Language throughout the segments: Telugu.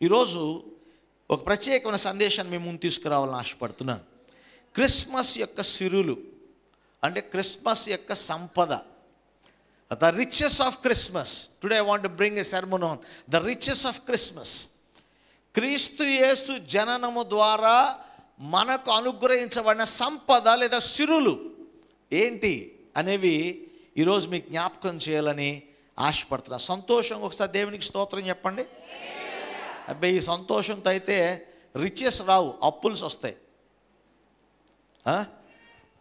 ఈరోజు ఒక ప్రత్యేకమైన సందేశాన్ని మేము ముందు తీసుకురావాలని ఆశపడుతున్నాను. క్రిస్మస్ యొక్క సిరులు అంటే క్రిస్మస్ యొక్క సంపద, the riches of Christmas. Today I want to bring a sermon on the riches of Christmas. క్రీస్తు యేసు జననము ద్వారా మనకు అనుగ్రహించబడిన సంపద లేదా సిరులు ఏంటి అనేవి ఈరోజు మీకు జ్ఞాపకం చేయాలని ఆశపడుతున్నా. సంతోషంగా ఒకసారి దేవునికి స్తోత్రం చెప్పండి. అబ్బాయి ఈ సంతోషంతో అయితే రిచెస్ రావు, అప్పుల్స్ వస్తాయి.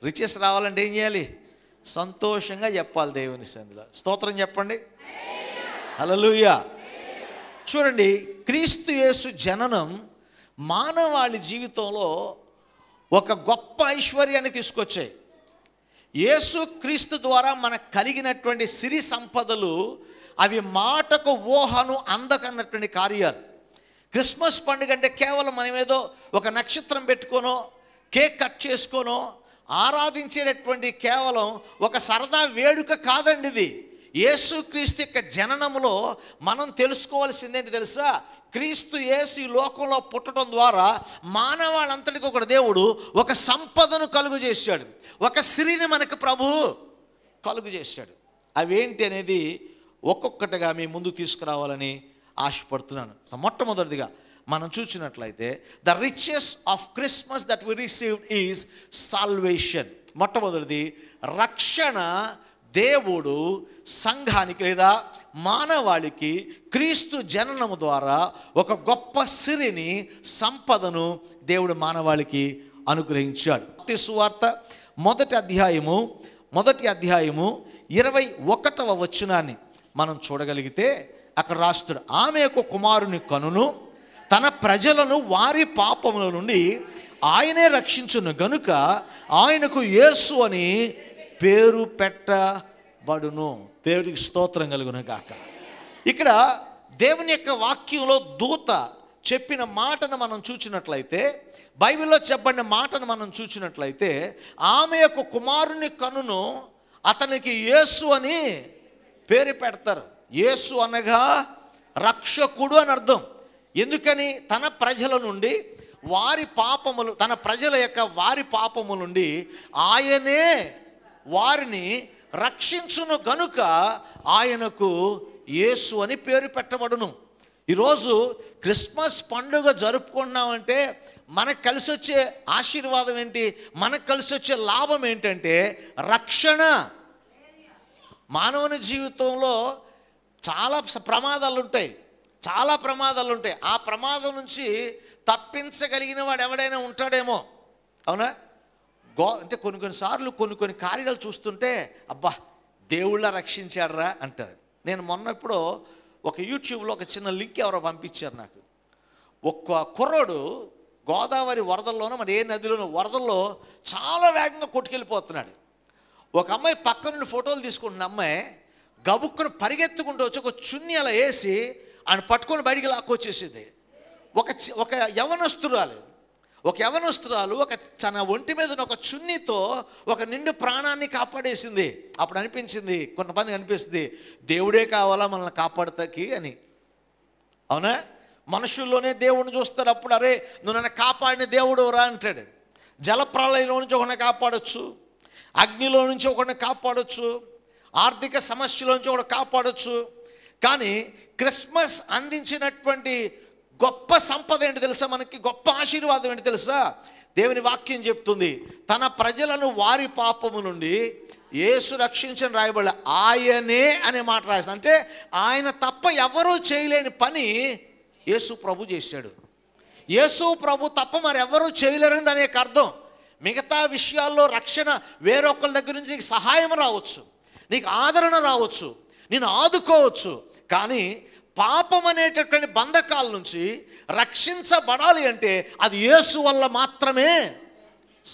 రిచెస్ రావాలంటే ఏం చేయాలి? సంతోషంగా చెప్పాలి దేవుని సన్నిధిలో. స్తోత్రం చెప్పండి. హల్లెలూయా. చూడండి, క్రీస్తు యేసు జననం మానవాళి జీవితంలో ఒక గొప్ప ఐశ్వర్యాన్ని తీసుకొచ్చాయి. యేసు క్రీస్తు ద్వారా మనకు కలిగినటువంటి సిరి సంపదలు అవి మాటకు ఊహను అందకన్నటువంటి కార్యాలు. క్రిస్మస్ పండుగ అంటే కేవలం మనం ఏదో ఒక నక్షత్రం పెట్టుకోనో కేక్ కట్ చేసుకోనో ఆరాధించేటటువంటి కేవలం ఒక సరదా వేడుక కాదండి ఇది. యేసుక్రీస్తు యొక్క జననములో మనం తెలుసుకోవాల్సిందేంటి తెలుసా? క్రీస్తు యేసు ఈ లోకంలో పుట్టడం ద్వారా మానవాళంతటికి ఒక దేవుడు ఒక సంపదను కలుగు చేశాడు, ఒక సిరిని మనకు ప్రభువు కలుగు చేశాడు. అవేంటి అనేది ఒక్కొక్కటిగా మీ ముందు తీసుకురావాలని ఆశపడుతున్నాను. మొట్టమొదటిదిగా మనం చూసినట్లయితే the riches of Christmas that we received is salvation. మొట్టమొదటిది రక్షణ. దేవుడు సంఘానికి లేదా మానవాళికి క్రీస్తు జననము ద్వారా ఒక గొప్ప సిరిని సంపదను దేవుడు మానవాళికి అనుగ్రహించాడు. మత్తయి సువార్త మొదటి అధ్యాయము 21వ వచనాన్ని మనం చూడగలిగితే అక్కడ రాస్తాడు, ఆమె యొక్క కుమారుని కనును తన ప్రజలను వారి పాపముల నుండి ఆయనే రక్షించును గనుక ఆయనకు యేసు అని పేరు పెట్టబడును. దేవుడికి స్తోత్రం కలుగును గాక. ఇక్కడ దేవుని యొక్క వాక్యంలో దూత చెప్పిన మాటను మనం చూచినట్లయితే, బైబిల్లో చెప్పబడిన మాటను మనం చూచినట్లయితే, ఆమె యొక్క కుమారుని కనును అతనికి యేసు అని పేరు పెడతారు. యేసు అనగా రక్షకుడు అని అర్థం. ఎందుకని? తన ప్రజల నుండి వారి పాపములు, తన ప్రజల యొక్క వారి పాపము నుండి ఆయనే వారిని రక్షించును గనుక ఆయనకు యేసు అని పేరు పెట్టబడును. ఈరోజు క్రిస్మస్ పండుగ జరుపుకున్నామంటే మనకు కలిసి వచ్చే ఆశీర్వాదం ఏంటి? మనకు కలిసి వచ్చే లాభం ఏంటంటే రక్షణ. మానవుని జీవితంలో చాలా ప్రమాదాలు ఉంటాయి. ఆ ప్రమాదం నుంచి తప్పించగలిగిన వాడు ఎవడైనా ఉంటాడేమో. అవునా? అంటే కొన్నిసార్లు కొన్ని కార్యాలు చూస్తుంటే అబ్బా దేవుళ్ళ రక్షించాడరా అంటారు. నేను మొన్న ఎప్పుడో ఒక యూట్యూబ్లో ఒక చిన్న లింక్ ఎవరో పంపించారు నాకు. ఒక్క కుర్రోడు గోదావరి వరదల్లోనో మరి ఏ నదిలోనో వరదల్లో చాలా వేగంగా కొట్టుకెళ్ళిపోతున్నాడు. ఒక అమ్మాయి పక్క నుండి ఫోటోలు తీసుకుంటున్న అమ్మాయి గబుక్కును పరిగెత్తుకుంటూ వచ్చి ఒక చున్ని అలా వేసి ఆయన పట్టుకొని బయటికి లాక్కొచ్చేసింది. ఒక యవనస్తురాలు ఒక తన ఒంటి మీద ఒక చున్నీతో ఒక నిండు ప్రాణాన్ని కాపాడేసింది. అప్పుడు అనిపించింది, కొంతమంది అనిపిస్తుంది దేవుడే కావాలా మనల్ని కాపాడతాకి అని. అవునా? మనుషుల్లోనే దేవుడిని చూస్తారు. అప్పుడు అరే నువ్వు నన్ను కాపాడిన దేవుడు రా అంటాడు. జలప్రళయంలో నుంచి ఒకరిని కాపాడొచ్చు, అగ్నిలో నుంచి ఒకరిని కాపాడొచ్చు, ఆర్థిక సమస్యలోంచి ఒకటి కాపాడొచ్చు. కానీ క్రిస్మస్ అందించినటువంటి గొప్ప సంపద ఏంటి తెలుసా? మనకి గొప్ప ఆశీర్వాదం ఏంటి తెలుసా? దేవుని వాక్యం చెప్తుంది, తన ప్రజలను వారి పాపము నుండి యేసు రక్షించని రాయబడలే, ఆయనే అనే మాట రాసింది. అంటే ఆయన తప్ప ఎవరూ చేయలేని పని యేసు ప్రభు చేశాడు. యేసు ప్రభు తప్ప మరి ఎవరూ చేయలేరని దానికి అర్థం. మిగతా విషయాల్లో రక్షణ వేరొకరి దగ్గర నుంచి నీకు సహాయం రావచ్చు, నీకు ఆదరణ రావచ్చు, నేను ఆదుకోవచ్చు. కానీ పాపం అనేటటువంటి బంధకాల నుంచి రక్షించబడాలి అంటే అది యేసు వల్ల మాత్రమే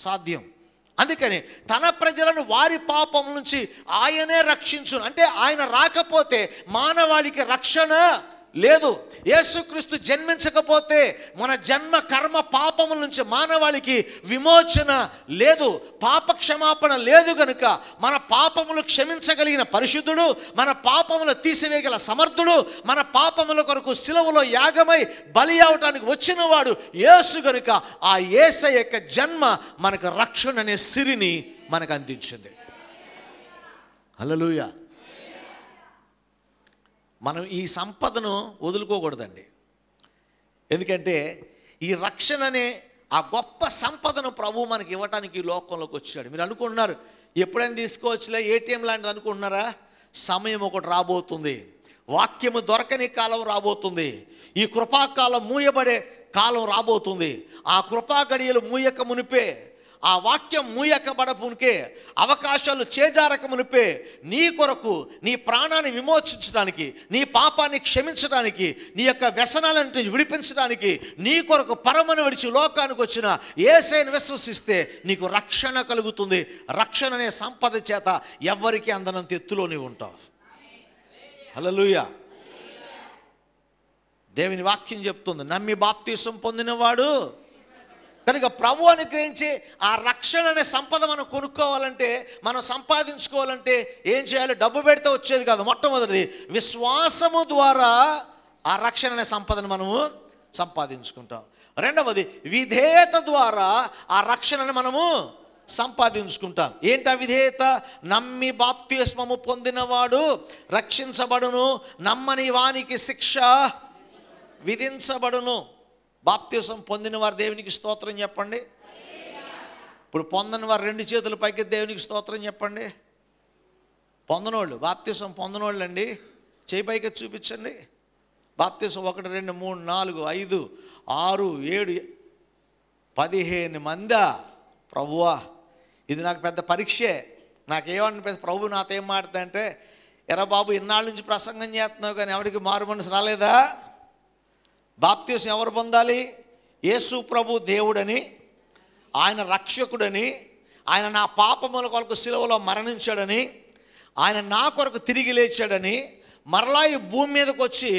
సాధ్యం. అందుకని తన ప్రజలను వారి పాపం నుంచి ఆయనే రక్షించును. అంటే ఆయన రాకపోతే మానవాళికి రక్షణ లేదు. యేసుక్రీస్తు జన్మించకపోతే మన జన్మ కర్మ పాపముల నుంచి మానవాళికి విమోచన లేదు, పాప క్షమాపణ లేదు. గనుక మన పాపములు క్షమించగలిగిన పరిశుద్ధుడు, మన పాపములు తీసివేయగల సమర్థుడు, మన పాపముల కొరకు సిలువలో యాగమై బలి అవటానికి వచ్చినవాడు యేసు. గనుక ఆ యేసయ్య యొక్క జన్మ మనకు రక్షణ అనే సిరిని మనకు అందించింది. హల్లెలూయా. మనం ఈ సంపదను వదులుకోకూడదండి. ఎందుకంటే ఈ రక్షణ అనే ఆ గొప్ప సంపదను ప్రభువు మనకి ఇవ్వటానికి ఈ లోకంలోకి వచ్చాడు. మీరు అనుకుంటున్నారు ఎప్పుడైనా తీసుకోవచ్చులే, ఏటీఎం లాంటిది అనుకుంటున్నారా? సమయం ఒకటి రాబోతుంది, వాక్యము దొరకని కాలం రాబోతుంది, ఈ కృపాకాలం మూయబడే కాలం రాబోతుంది. ఆ కృపా గడియలు మూయక మునిపే, ఆ వాక్యం మూయకబడపునికే, అవకాశాలు చేజారక మునిపే నీ కొరకు నీ ప్రాణాన్ని విమోచించడానికి, నీ పాపాన్ని క్షమించడానికి, నీ యొక్క వ్యసనాలను విడిపించడానికి నీ కొరకు పరమను విడిచి లోకానికి వచ్చిన యేసయ్యను విశ్వసిస్తే నీకు రక్షణ కలుగుతుంది. రక్షణ అనే సంపద చేత ఎవ్వరికీ అందనంత ఎత్తులో నీవు ఉంటావు. హల్లెలూయా. దేవుని వాక్యం చెప్తుంది, నమ్మి బాప్తీసం పొందినవాడు. కనుక ప్రభు అనుగ్రహించి ఆ రక్షణ అనే సంపద మనం కొనుక్కోవాలంటే, మనం సంపాదించుకోవాలంటే ఏం చేయాలి? డబ్బు పెడితే వచ్చేది కాదు. మొట్టమొదటిది విశ్వాసము ద్వారా ఆ రక్షణ అనే సంపదను మనము సంపాదించుకుంటాం. రెండవది విధేయత ద్వారా ఆ రక్షణను మనము సంపాదించుకుంటాం. ఏంటా విధేయత? నమ్మి బాప్తిస్మము పొందినవాడు రక్షించబడును, నమ్మని వానికి శిక్ష విధించబడును. బాప్తిసం పొందిన వారు దేవునికి స్తోత్రం చెప్పండి. ఇప్పుడు పొందని వారు రెండు చేతుల పైకి దేవునికి స్తోత్రం చెప్పండి. పొందనోళ్ళు, బాప్తిసం పొందనోళ్ళు అండి, చేయి పైకి చూపించండి. బాప్తిసం 1 2 3 4 5 6 7 15 మందా? ప్రభువా ఇది నాకు పెద్ద పరీక్షే. నాకేమనిపిస్తుంది, ప్రభు నాతో ఏం మాట్లాడుతుందంటే, ఎరా బాబు ఇన్నాళ్ళ నుంచి ప్రసంగం చేస్తున్నావు కానీ ఎవరికి మారు మనసు రాలేదా? బాప్తిసం ఎవరు పొందాలి? యేసు ప్రభు దేవుడని, ఆయన రక్షకుడని, ఆయన నా పాపముల కొరకు సిలువలో మరణించాడని, ఆయన నా కొరకు తిరిగి లేచాడని, మరలా ఈ భూమి మీదకి వచ్చి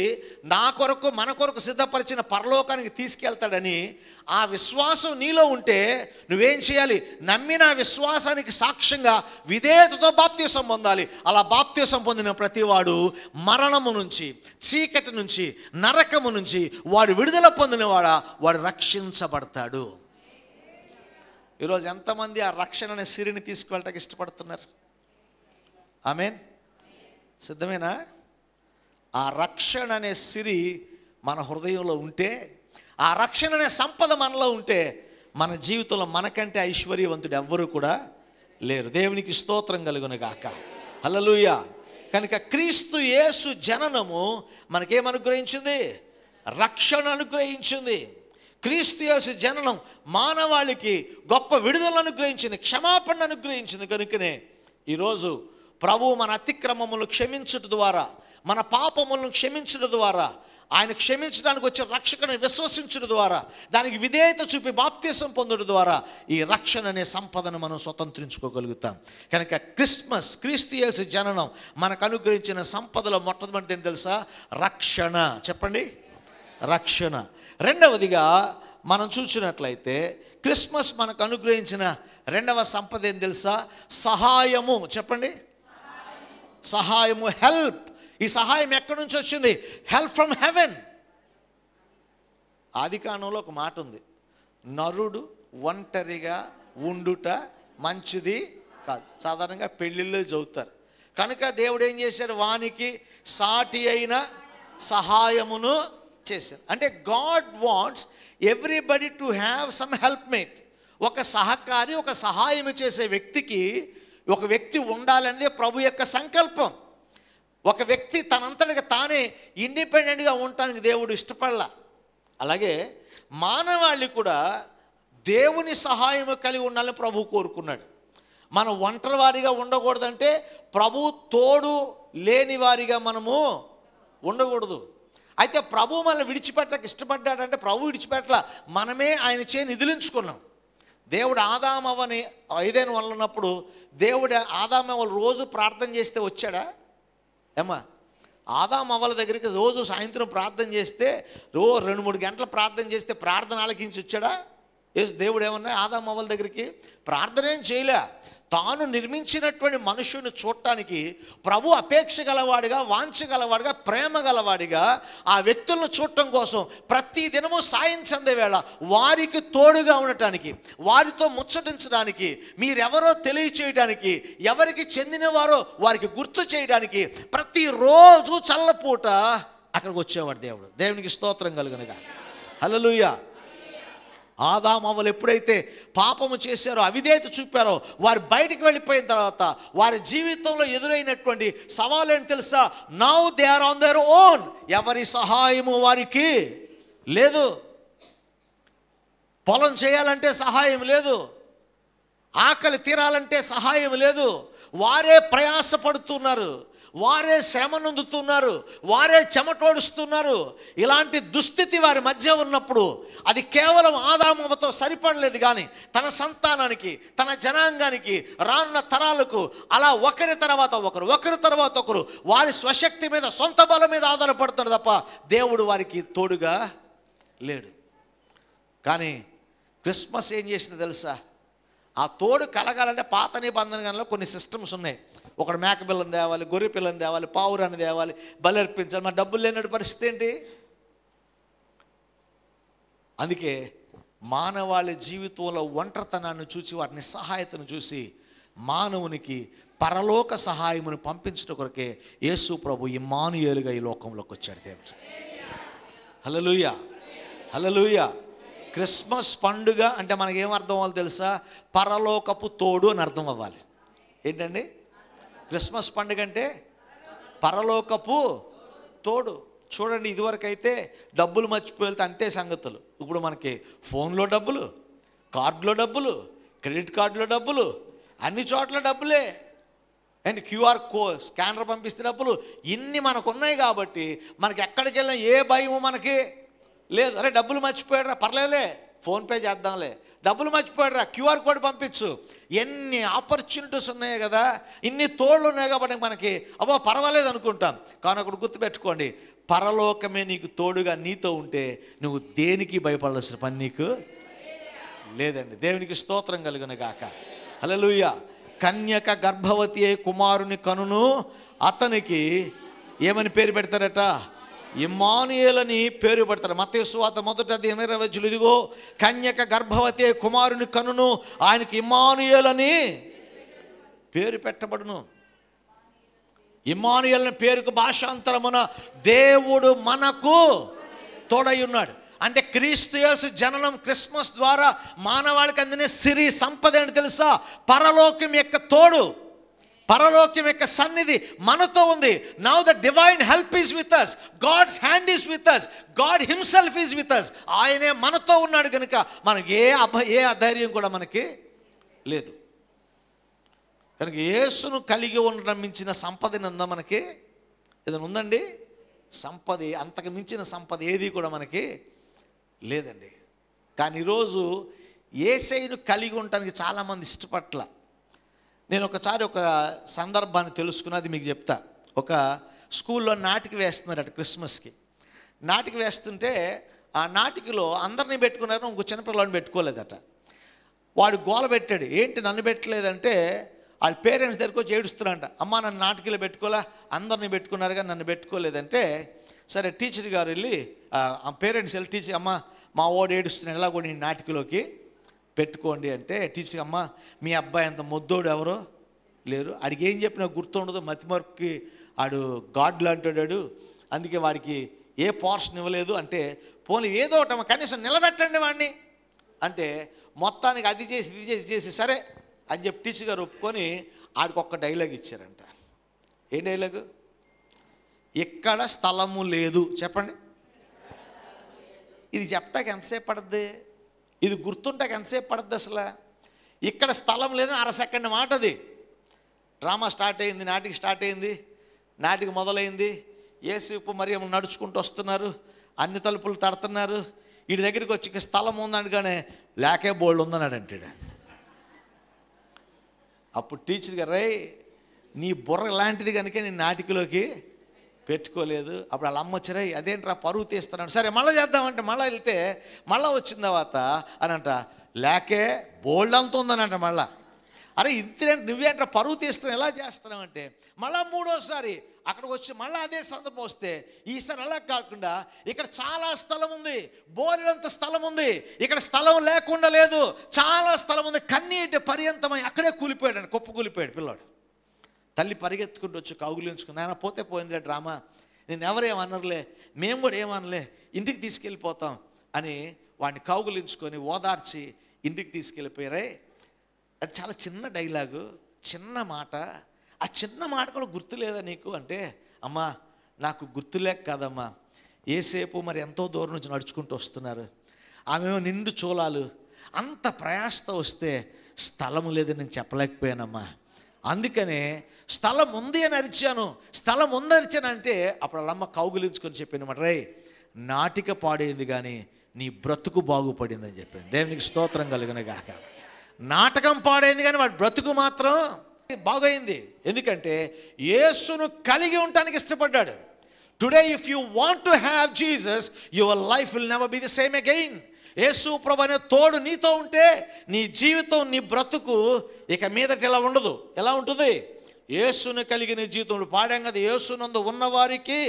నా కొరకు మన కొరకు సిద్ధపరిచిన పరలోకానికి తీసుకెళ్తాడని ఆ విశ్వాసం నీలో ఉంటే నువ్వేం చేయాలి? నమ్మిన విశ్వాసానికి సాక్ష్యంగా విధేయతతో బాప్తిసం పొందాలి. అలా బాప్తిసం పొందిన ప్రతివాడు మరణము నుంచి, చీకటి నుంచి, నరకము నుంచి వాడు విడుదల పొందినవాడా వాడు రక్షించబడతాడు. ఈరోజు ఎంతమంది ఆ రక్షణ అనే సిరిని తీసుకువెళ్ళటానికి ఇష్టపడుతున్నారు? ఆమేన్. సిద్ధమేనా? ఆ రక్షణ అనే సిరి మన హృదయంలో ఉంటే, ఆ రక్షణ అనే సంపద మనలో ఉంటే మన జీవితంలో మనకంటే ఐశ్వర్యవంతుడు ఎవ్వరూ కూడా లేరు. దేవునికి స్తోత్రం కలుగును గాక. హల్లెలూయా. కనుక క్రీస్తు యేసు జననము మనకేమనుగ్రహించింది? రక్షణ అనుగ్రహించింది. క్రీస్తు యేసు జననం మానవాళికి గొప్ప విడుదల అనుగ్రహించింది, క్షమాపణ అనుగ్రహించింది. కనుకనే ఈరోజు ప్రభువు మన అతిక్రమములను క్షమించడం ద్వారా, మన పాపములను క్షమించడం ద్వారా, ఆయన క్షమించడానికి వచ్చే రక్షకుని విశ్వసించడం ద్వారా, దానికి విధేయత చూపి బాప్తిసం పొందడం ద్వారా ఈ రక్షణ అనే సంపదను మనం స్వతంత్రించుకోగలుగుతాం. కనుక క్రిస్మస్, క్రీస్తు యేసు జననం మనకు అనుగ్రహించిన సంపదలో మొట్టమొదటిది ఏంటి తెలుసా? రక్షణ. చెప్పండి, రక్షణ. రెండవదిగా మనం చూసినట్లయితే క్రిస్మస్ మనకు అనుగ్రహించిన రెండవ సంపద ఏం తెలుసా? సహాయము. చెప్పండి, సహాయము, హెల్ప్. ఈ సహాయం ఎక్కడి నుంచి వచ్చింది? Help from heaven. ఆదికాండంలో ఒక మాట ఉంది, నరుడు ఒంటరిగా ఉండుట మంచిది కాదు. సాధారణంగా పెళ్ళిళ్ళు చదువుతారు. కనుక దేవుడు ఏం చేశాడు? వానికి సాటి అయిన సహాయమును చేశారు. అంటే God wants everybody to have some helpmate. ఒక సహకారి, ఒక సహాయం చేసే వ్యక్తికి ఒక వ్యక్తి ఉండాలనేది ప్రభు యొక్క సంకల్పం. ఒక వ్యక్తి తనంతటిగా తానే ఇండిపెండెంట్గా ఉండటానికి దేవుడు ఇష్టపడలా. అలాగే మానవాళి కూడా దేవుని సహాయం కలిగి ఉండాలని ప్రభు కోరుకున్నాడు. మనం ఒంటరి వారిగా ఉండకూడదంటే ప్రభు తోడు లేని వారిగా మనము ఉండకూడదు. అయితే ప్రభు మనల్ని విడిచిపెట్టడానికి ఇష్టపడ్డాడంటే ప్రభు విడిచిపెట్టలా, మనమే ఆయన చేయి నిధులించుకున్నాం. దేవుడు ఆదామవ్వని ఐదేను వల్ల ఉన్నప్పుడు దేవుడు ఆదామవ్వలు రోజు ప్రార్థన చేస్తే వచ్చాడా? ఏమ్మా, ఆదాము అవ్వల దగ్గరికి రోజు సాయంత్రం ప్రార్థన చేస్తే 2-3 గంటలు ప్రార్థన చేస్తే ప్రార్థన ఆలకించి వచ్చాడా? దేవుడు ఏమన్నా ఆదాము అవ్వల దగ్గరికి ప్రార్థన ఏం చేయలే. తాను నిర్మించినటువంటి మనుషుని చూడటానికి ప్రభు అపేక్ష గలవాడిగా, వాంఛ గలవాడిగా, ప్రేమ గలవాడిగా ఆ వ్యక్తులను చూడటం కోసం ప్రతి దినము సాయం వేళ వారికి తోడుగా ఉండటానికి, వారితో ముచ్చటించడానికి, మీరెవరో తెలియచేయడానికి, ఎవరికి చెందినవారో వారికి గుర్తు చేయడానికి ప్రతిరోజు చల్లపూట అక్కడికి వచ్చేవాడు దేవుడు. దేవునికి స్తోత్రం కలుగునుగా. హల్లెలూయా. ఆదాము అవ్వలు ఎప్పుడైతే పాపము చేశారో, అవిధేయత చూపారో, వారు బయటికి వెళ్ళిపోయిన తర్వాత వారి జీవితంలో ఎదురైనటువంటి సవాలు ఏంటి తెలుసా? Now they are on their own. ఎవరి సహాయము వారికి లేదు. పొలం చేయాలంటే సహాయం లేదు, ఆకలి తీరాలంటే సహాయం లేదు. వారే ప్రయాసపడుతున్నారు, వారే శ్రమ నొందుతున్నారు, వారే చెమటోడుస్తున్నారు. ఇలాంటి దుస్థితి వారి మధ్య ఉన్నప్పుడు అది కేవలం ఆదాముతో సరిపడలేదు, కానీ తన సంతానానికి, తన జనాంగానికి, రానున్న తరాలకు అలా ఒకరి తర్వాత ఒకరు వారి స్వశక్తి మీద, సొంత బలం మీద ఆధారపడుతున్నారు తప్ప దేవుడు వారికి తోడుగా లేడు. కానీ క్రిస్మస్ ఏం చేసింది తెలుసా? ఆ తోడు కలగాలంటే పాత నిబంధనలో కొన్ని సిస్టమ్స్ ఉన్నాయి. ఒకడు మేక పిల్లని తేవాలి, గొర్రె పిల్లని తేవాలి, పావురాన్ని తేవాలి, బలి అర్పించాలి. మరి డబ్బులు లేనట్టు పరిస్థితి ఏంటి? అందుకే మానవాళి జీవితంలో ఒంటరితనాన్ని చూసి, వారి నిస్సహాయతను చూసి మానవునికి పరలోక సహాయమును పంపించడం కొరకే యేసు ప్రభు ఇమ్మానుయేలుగా ఈ లోకంలోకి వచ్చాడు దేవుడు. హల్లెలూయా, హల్లెలూయా. క్రిస్మస్ పండుగ అంటే మనకేమర్థం అవ్వాలి తెలుసా? పరలోకపు తోడు అని అర్థం అవ్వాలి. ఏంటండి క్రిస్మస్ పండుగ అంటే? పరలోకపు తోడు. చూడండి, ఇదివరకు అయితే డబ్బులు మర్చిపోతే అంతే సంగతులు. ఇప్పుడు మనకి ఫోన్లో డబ్బులు, కార్డులో డబ్బులు, క్రెడిట్ కార్డులో డబ్బులు, అన్ని చోట్ల డబ్బులే. అండ్ క్యూఆర్ స్కానర్ పంపిస్తే డబ్బులు. ఇన్ని మనకు ఉన్నాయి కాబట్టి మనకి ఎక్కడికి వెళ్ళినా ఏ భయము మనకి లేదు. అరే డబ్బులు మర్చిపోయాడురా, పర్లేదులే ఫోన్పే చేద్దాంలే. డబ్బులు మర్చిపోయాడురా, క్యూఆర్ కోడ్ పంపించు. ఎన్ని ఆపర్చునిటీస్ ఉన్నాయి కదా, ఇన్ని తోళ్ళు ఉన్నాయి కాబట్టి మనకి అబ్బో పర్వాలేదు అనుకుంటాం. కానీ ఒకటి గుర్తుపెట్టుకోండి, పరలోకమే నీకు తోడుగా నీతో ఉంటే నువ్వు దేనికి భయపడాల్సిన పని నీకు లేదండి. దేవునికి స్తోత్రం కలుగును గాక. హల్లెలూయా. కన్యక గర్భవతి అయి కుమారుని కనును, అతనికి ఏమని పేరు పెడతారట? ఇమ్మానుయేలు అని పేరు పెడతారు. మత్తయి సువార్త 1:20 ఇదిగో కన్యక గర్భవతి అయి కుమారుని కనును, ఆయనకి ఇమ్మానుయేలు అని పేరు పెట్టబడును. ఇమ్మానుయేలు అనే పేరుకు భాషాంతరమున దేవుడు మనకు తోడై ఉన్నాడు. అంటే క్రీస్తు యేసు జననం క్రిస్మస్ ద్వారా మానవాళికి అందిన సిరి సంపద ఏంటి తెలుసా? పరలోకం యొక్క తోడు, పరలోకం యొక్క సన్నిధి మనతో ఉంది. Now the divine help is with us, God's hand is with us, God himself is with us. ఆయనే మనతో ఉన్నాడు కనుక మనకి ఏ అధైర్యం కూడా మనకి లేదు. కనుక యేసును కలిగి ఉండడం మించిన సంపద ఉందా మనకి? ఏదైనా ఉందండి? సంపద అంతకు మించిన సంపద ఏది కూడా మనకి లేదండి. కానీ ఈరోజు యేసయ్యను కలిగి ఉండటానికి చాలామంది ఇష్టపట్ల. నేను ఒకసారి ఒక సందర్భాన్ని తెలుసుకున్నది మీకు చెప్తా. ఒక స్కూల్లో నాటిక వేస్తున్నారట క్రిస్మస్కి. నాటిక వేస్తుంటే ఆ నాటికలో అందరినీ పెట్టుకున్నారు, ఇంకో చిన్నపిల్లవాడిని పెట్టుకోలేదట. వాడు గోల పెట్టాడు, ఏంటి నన్ను పెట్టలేదంటే వాళ్ళ పేరెంట్స్ దగ్గరికి వచ్చి ఏడుస్తున్నారంట. అమ్మ నన్ను నాటికలో పెట్టుకోలే, అందరినీ పెట్టుకున్నారు కానీ నన్ను పెట్టుకోలేదంటే, సరే టీచర్ గారు వెళ్ళి ఆ పేరెంట్స్ వెళ్ళి టీచర్ అమ్మ మా వాడు ఏడుస్తున్నాడు, ఎలా కూడా నేను నాటికలోకి పెట్టుకోండి అంటే టీచర్ అమ్మ మీ అబ్బాయి అంత ముద్దోడు ఎవరో లేరు, ఆడికి ఏం చెప్పినా గుర్తుండదు, మతిమరుపుకి ఆడు గాడ్ లాంటాడు, అందుకే వాడికి ఏ పోర్షన్ ఇవ్వలేదు అంటే, పోనీ ఏదో ఒకటి కనీసం నిలబెట్టండి వాడిని అంటే, మొత్తానికి అది చేసి ఇది చేసి సరే అని చెప్పి టీచర్ గారు ఒప్పుకొని ఆడికి ఒక్క డైలాగ్ ఇచ్చారంట. ఏం డైలాగు? ఎక్కడ స్థలము లేదు. చెప్పండి, ఇది చెప్పటానికి ఎంతసేపు పడుద్ది? ఇది గుర్తుంటాక ఎంతసేపు పడుద్ది అసలు? ఇక్కడ స్థలం లేదని 1/2 సెకండ్ మాట. అది డ్రామా స్టార్ట్ అయింది, నాటికి స్టార్ట్ అయింది, నాటికి మొదలైంది. యేసేపు మరియమ్మ నడుచుకుంటూ వస్తున్నారు, అన్ని తలుపులు తడుతున్నారు. వీడి దగ్గరికి వచ్చి ఇక స్థలం ఉందని కానీ లేకే బోల్డ్ ఉందన్నాడు అంటాడు. అప్పుడు టీచర్ గారు రే నీ బుర్ర లాంటిది కనుక నేను నాటికలోకి పెట్టుకోలేదు. అప్పుడు వాళ్ళ అమ్మ వచ్చారా, అదేంట్రా పరువు తీస్తున్నాడు, సరే మళ్ళీ చేద్దామంటే మళ్ళీ వెళ్తే మళ్ళీ వచ్చిన తర్వాత అనంట లేకే బోల్డ్ అంత ఉందనంట. మళ్ళా అరే ఇంతేంటి నువ్వేంట్రా పరువు తీస్తున్నావు ఎలా చేస్తున్నావు అంటే మళ్ళీ మూడోసారి అక్కడికి వచ్చి మళ్ళీ అదే సందర్భం వస్తే ఈసారి అలా కాకుండా ఇక్కడ చాలా స్థలం ఉంది, బోలెడంత స్థలం ఉంది, ఇక్కడ స్థలం లేకుండా లేదు, చాలా స్థలం ఉంది, కన్నీటి పర్యంతమై అక్కడే కూలిపోయాడు, కుప్ప కూలిపోయాడు పిల్లాడు. తల్లి పరిగెత్తుకుంటూ వచ్చి కౌగులించుకుని, ఆయన పోతే పోయిందిలే డ్రామా, నేను ఎవరేమనరులే, మేము కూడా ఏమనలే, ఇంటికి తీసుకెళ్ళిపోతాం అని వాడిని కౌగులించుకొని ఓదార్చి ఇంటికి తీసుకెళ్ళిపోయారే. అది చాలా చిన్న డైలాగు, చిన్న మాట. ఆ చిన్న మాట కూడా గుర్తులేదా నీకు అంటే, అమ్మా నాకు గుర్తులేక కాదమ్మా, ఏసేపు మరి ఎంతో దూరం నుంచి నడుచుకుంటూ వస్తున్నారు, ఆమెమో నిండు చూలాలు, అంత ప్రయాసతో వస్తే స్థలము లేదని నేను చెప్పలేకపోయానమ్మా, అందుకనే స్థలం ఉంది అని అరిచాను, స్థలం ఉంది అరిచానంటే అప్పుడు వాళ్ళమ్మ కౌగులించుకొని చెప్పినమాట, రే నాటిక పాడైంది కానీ నీ బ్రతుకు బాగుపడిందని చెప్పింది. దేవునికి స్తోత్రం కలుగును గాక. నాటకం పాడైంది కానీ వాడి బ్రతుకు మాత్రం బాగైంది. ఎందుకంటే యేసును కలిగి ఉండటానికి ఇష్టపడ్డాడు. Today if you want to have Jesus, your life will never be the same again. యేసు ప్రభు అనే తోడు నీతో ఉంటే నీ జీవితం, నీ బ్రతుకు ఇక మీదట ఇలా ఉండదు. ఎలా ఉంటుంది? యేసును కలిగిన జీవితం. పాడాం కదా, యేసునందు ఉన్నవారికి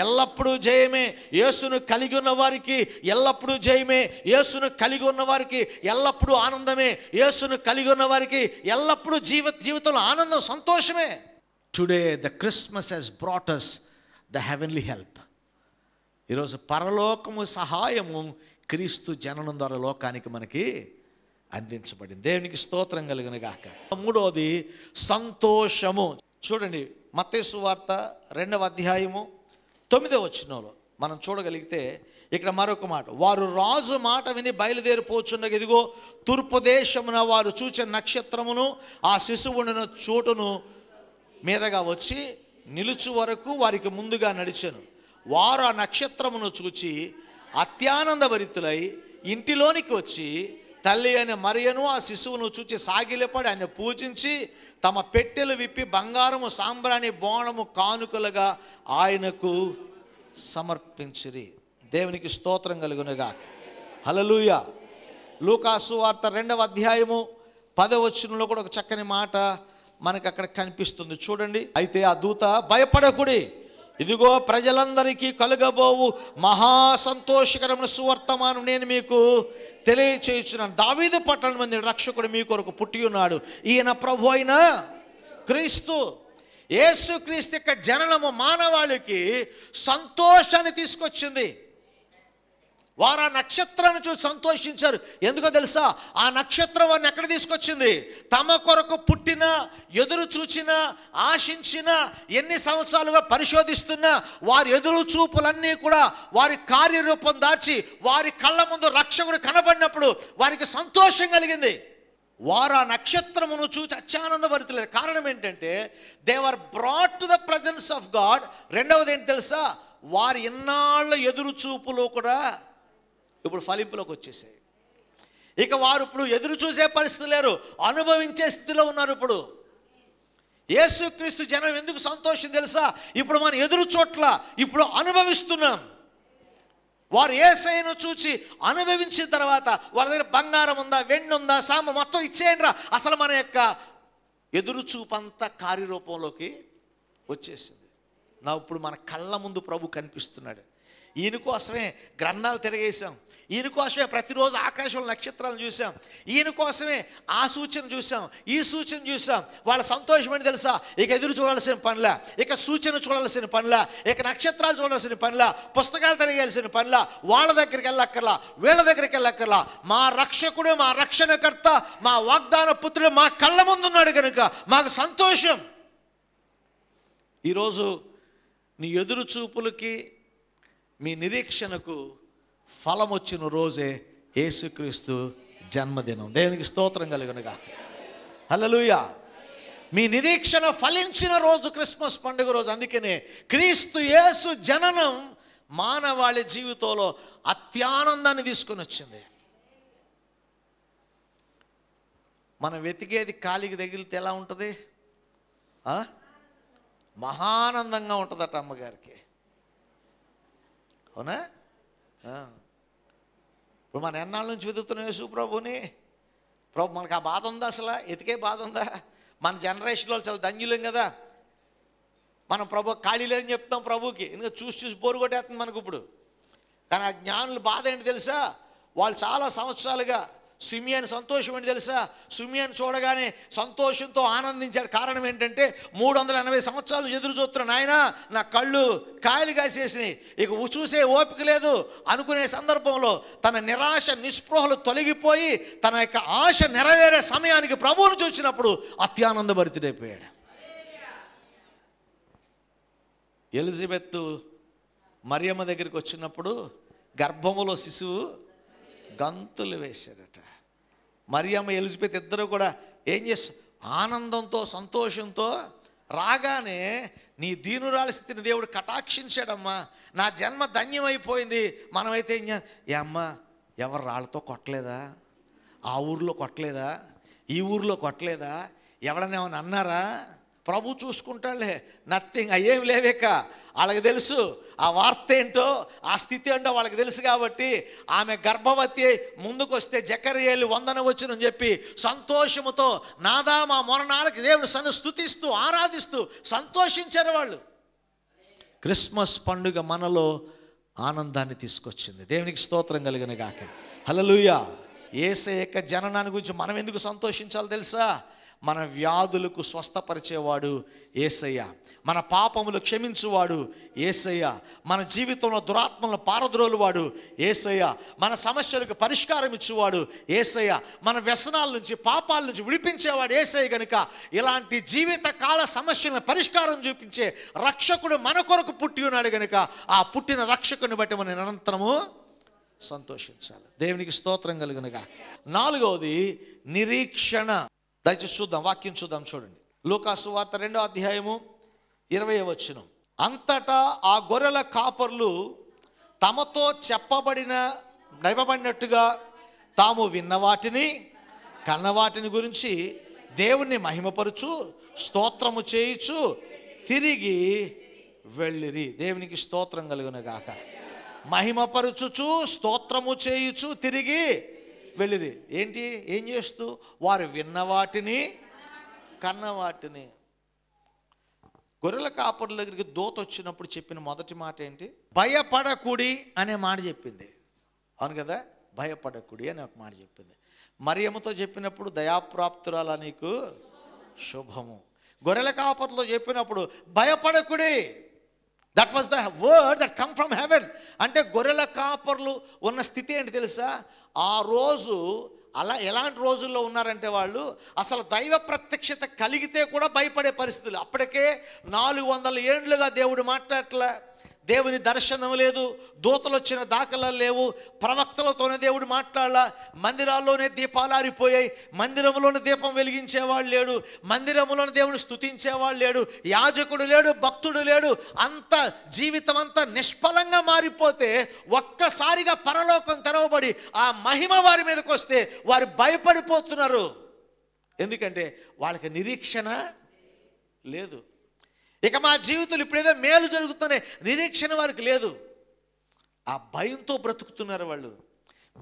ఎల్లప్పుడూ జయమే, యేసును కలిగి ఉన్నవారికి ఎల్లప్పుడూ జయమే, యేసును కలిగి ఉన్నవారికి ఎల్లప్పుడూ ఆనందమే, యేసును కలిగి ఉన్నవారికి ఎల్లప్పుడూ జీవితంలో ఆనందం, సంతోషమే. Today the Christmas has brought us the heavenly help. ఈరోజు పరలోకము సహాయము క్రీస్తు జననం ద్వారా లోకానికి మనకి అందించబడింది. దేవునికి స్తోత్రం కలుగును గాక. మూడవది సంతోషము. చూడండి మత్తయి సువార్త 2వ అధ్యాయము 9వ వచనంలో మనం చూడగలిగితే ఇక్కడ మరొక మాట, వారు రాజు మాట విని బయలుదేరిపోచుండగా ఇదిగో తూర్పు దేశమున వారు చూచిన నక్షత్రమును ఆ శిశువును చోటును మీదగా వచ్చి నిలుచు వరకు వారికి ముందుగా నడిచెను. వారు ఆ నక్షత్రమును చూచి అత్యానందభరితులై ఇంటిలోనికి వచ్చి తల్లి అయిన మరియను ఆ శిశువును చూచి సాగిలపడి ఆయన పూజించి తమ పెట్టెలు విప్పి బంగారము సాంబ్రాణి బోణము కానుకలుగా ఆయనకు సమర్పించిరి. దేవునికి స్తోత్రం కలుగునుగా. హల్లెలూయా. లూకాసు వార్త 2వ అధ్యాయము 10వ వచనంలో కూడా ఒక చక్కని మాట మనకు అక్కడ కనిపిస్తుంది. చూడండి, అయితే ఆ దూత భయపడకుడి, ఇదిగో ప్రజలందరికీ కలుగబోవు మహా సంతోషకరమైన సువర్తమానం నేను మీకు తెలియచేయుచున్నాను. దావీదు పట్టణం మంది రక్షకుడు మీ కొరకు పుట్టి ఉన్నాడు, ఈయన ప్రభు అయిన క్రీస్తు. యేసు క్రీస్తు యొక్క జననము మానవాళికి సంతోషాన్ని తీసుకొచ్చింది. వారు ఆ నక్షత్రాన్ని చూసి సంతోషించారు. ఎందుకో తెలుసా? ఆ నక్షత్రం వారిని ఎక్కడ తీసుకొచ్చింది? తమ కొరకు పుట్టిన, ఎదురు చూచిన, ఆశించిన, ఎన్ని సంవత్సరాలుగా పరిశోధిస్తున్నా వారి ఎదురు చూపులన్నీ కూడా వారి కార్యరూపం దాచి వారి కళ్ళ ముందు రక్షకుడు కనబడినప్పుడు వారికి సంతోషం కలిగింది. వారు ఆ నక్షత్రమును చూసి అత్యానందభరితులే. కారణం ఏంటంటే they were brought to the presence of God. రెండవది ఏంటి తెలుసా? వారి ఇన్నాళ్ళ ఎదురు చూపులు కూడా ఇప్పుడు ఫలింపులోకి వచ్చేసాయి. ఇక వారు ఇప్పుడు ఎదురు చూసే పరిస్థితి లేరు, అనుభవించే స్థితిలో ఉన్నారు. ఇప్పుడు యేసుక్రీస్తు జనం ఎందుకు సంతోషం తెలుసా? ఇప్పుడు మనం ఎదురు చోట్ల ఇప్పుడు అనుభవిస్తున్నాం. వారు యేసయ్యను చూచి అనుభవించిన తర్వాత వాళ్ళ దగ్గర బంగారం ఉందా, వెండి ఉందా, సామ మొత్తం ఇచ్చేయండి రా, అసలు మన యొక్క ఎదురు చూపంతా కార్యరూపంలోకి వచ్చేసింది. ఇప్పుడు మన కళ్ళ ముందు ప్రభు కనిపిస్తున్నాడు. ఈయన కోసమే గ్రంథాలు తిరగేసాం, ఈయన కోసమే ప్రతిరోజు ఆకాశంలో నక్షత్రాలను చూసాం, ఈయన కోసమే ఆ సూచన చూసాం, ఈ సూచన చూసాం. వాళ్ళ సంతోషం ఏంటి తెలుసా? ఇక ఎదురు చూడాల్సిన పనిలా, ఇక సూచన చూడాల్సిన పనిలా, ఇక నక్షత్రాలు చూడాల్సిన పనిలా, పుస్తకాలు తిరగాల్సిన పనిలా, వాళ్ళ దగ్గరికి వెళ్ళక్కర్లా, వీళ్ళ దగ్గరికి వెళ్ళక్కర్లా. మా రక్షకుడు, మా రక్షణకర్త, మా వాగ్దాన పుత్రుడు మా కళ్ళ ముందున్నాడు కనుక మాకు సంతోషం. ఈరోజు నీ ఎదురు చూపులకి, మీ నిరీక్షణకు ఫలం వచ్చిన రోజే యేసుక్రీస్తు జన్మదినం. దేవునికి స్తోత్రం కలుగునుగాక. హల్లెలూయా. మీ నిరీక్షణ ఫలించిన రోజు క్రిస్మస్ పండుగ రోజు. అందుకనే క్రీస్తు యేసు జననం మానవాళి జీవితంలో అత్యానందాన్ని తీసుకొని వచ్చింది. మనం వెతికేది కాలికి తగిలితే ఎలా ఉంటుంది? మహానందంగా ఉంటుందట అమ్మగారికి. అవునా? ఇప్పుడు మన ఎన్నాళ్ళ నుంచి వెతుకుతున్నాం యేసు ప్రభుని. ప్రభు మనకు ఆ బాధ ఉందా? అసలు ఎతికే బాధ ఉందా? మన జనరేషన్లో చాలా ధన్యులం కదా. మనం ప్రభు ఖాళీ లేదని చెప్తాం ప్రభుకి, ఎందుకంటే చూసి చూసి బోరు కొట్టేస్తుంది మనకు ఇప్పుడు. కానీ ఆ జ్ఞానుల బాధ ఏంటి తెలుసా? వాళ్ళు చాలా సంవత్సరాలుగా సిమియోను సంతోషం ఏంటి తెలుసా? సిమియోను చూడగానే సంతోషంతో ఆనందించాడు. కారణం ఏంటంటే 380 సంవత్సరాలు ఎదురు చూస్తున్నాను, ఆయన నా కళ్ళు కాయలు కాసేసినాయి, ఇక చూసే ఓపిక లేదు అనుకునే సందర్భంలో తన నిరాశ నిస్పృహలు తొలగిపోయి తన యొక్క ఆశ నెరవేరే సమయానికి ప్రభువును చూసినప్పుడు అత్యానందభరితుడైపోయాడు. ఎలిజబెత్ మరియమ్మ దగ్గరికి వచ్చినప్పుడు గర్భములో శిశువు గంతులు వేశాడట. మరియమ్మ ఎలిజబెత్ ఇద్దరు కూడా ఏం చేస్తారు? ఆనందంతో సంతోషంతో రాగానే నీ దీనురాలి స్థితిని దేవుడు కటాక్షించాడమ్మా, నా జన్మ ధన్యమైపోయింది. మనమైతే ఏ అమ్మ ఎవరు రాళ్ళతో కొట్టలేదా? ఆ ఊర్లో కొట్టలేదా? ఈ ఊర్లో కొట్టలేదా? ఎవడన్నా ఏమన్నా అన్నారా? ప్రభు చూసుకుంటాడులే, నథింగ్, అయ్యేం లేవేక. వాళ్ళకి తెలుసు ఆ వార్త ఏంటో, ఆ స్థితి ఏంటో వాళ్ళకి తెలుసు. కాబట్టి ఆమె గర్భవతి ముందుకు వస్తే జకర్యేలు వందన వచ్చునని చెప్పి సంతోషముతో నాదా మా మొరనాళ్ళకి దేవుని స్తుతిస్తూ ఆరాధిస్తూ సంతోషించారు వాళ్ళు. క్రిస్మస్ పండుగ మనలో ఆనందాన్ని తీసుకొచ్చింది. దేవునికి స్తోత్రం కలుగును గాక. హల్లెలూయా. యేసయ్య యొక్క జననాన్ని గురించి మనం ఎందుకు సంతోషించాలో తెలుసా? మన వ్యాధులకు స్వస్థపరిచేవాడు యేసయ్య, మన పాపములు క్షమించువాడు యేసయ్య, మన జీవితంలో దురాత్మలను పారద్రోలువాడు యేసయ్య, మన సమస్యలకు పరిష్కారం ఇచ్చేవాడు యేసయ్య, మన వ్యసనాల నుంచి పాపాల నుంచి విడిపించేవాడు యేసయ్య. కనుక ఇలాంటి జీవిత కాల సమస్యలను పరిష్కారం చూపించే రక్షకుడు మన కొరకు పుట్టి ఉన్నాడు. కనుక ఆ పుట్టిన రక్షకుని బట్టి మనం నిరంతరము సంతోషించాలి. దేవునికి స్తోత్రం కలుగునుగా. 4వది నిరీక్షణ. దయచేసి చూద్దాం, వాక్యం చూద్దాం. చూడండి, లూకా సువార్త 2వ అధ్యాయము 20వ వచనం. అంతటా ఆ గొర్రెల కాపర్లు తమతో చెప్పబడినట్టుగా తాము విన్న వాటిని కన్నవాటిని గురించి దేవుణ్ణి మహిమపరుచు స్తోత్రము చేయుచు తిరిగి వెళ్ళిరి. దేవునికి స్తోత్రం కలుగును గాక. మహిమపరుచుచు స్తోత్రము చేయుచు తిరిగి వెళ్ళిరి. ఏంటి? ఏం చేస్తూ? వారు విన్న వాటిని కన్నవాటిని. గొర్రెల కాపర్ల దగ్గరికి దూత వచ్చినప్పుడు చెప్పిన మొదటి మాట ఏంటి? భయపడకుడి అనే మాట చెప్పింది. అవును కదా, భయపడకుడి అని ఒక మాట చెప్పింది. మరియమ్మతో చెప్పినప్పుడు దయాప్రాప్తురాలా నీకు శుభము. గొర్రెల కాపర్లతో చెప్పినప్పుడు భయపడకుడి. That was the word that come from heaven. అంటే గొర్రెల కాపర్లు ఉన్న స్థితి ఏంటి తెలుసా? ఆ రోజు అలా ఎలాంటి రోజుల్లో ఉన్నారంటే వాళ్ళు అసలు దైవ ప్రత్యక్షత కలిగితే కూడా భయపడే పరిస్థితులు. అప్పటికే 400 ఏండ్లుగా దేవుడు మాట్లాడట్లే, దేవుని దర్శనం లేదు, దూతలు వచ్చిన దాఖలాలు లేవు, ప్రవక్తలతోనే దేవుడు మాట్లాడలా, మందిరాల్లోనే దీపాలు ఆరిపోయాయి, మందిరంలోనే దీపం వెలిగించేవాడు లేడు, మందిరంలోనే దేవుని స్తుతించేవాడు లేడు, యాజకుడు లేడు, భక్తుడు లేడు. అంత జీవితం అంతా నిష్ఫలంగా మారిపోతే ఒక్కసారిగా పరలోకం తెరవబడి ఆ మహిమ వారి మీదకి వస్తే వారు భయపడిపోతున్నారు. ఎందుకంటే వాళ్ళకి నిరీక్షణ లేదు. ఇక మా జీవితంలో ఇప్పుడేదో మేలు జరుగుతున్న నిరీక్షణ వారికి లేదు. ఆ భయంతో బ్రతుకుతున్నారు వాళ్ళు,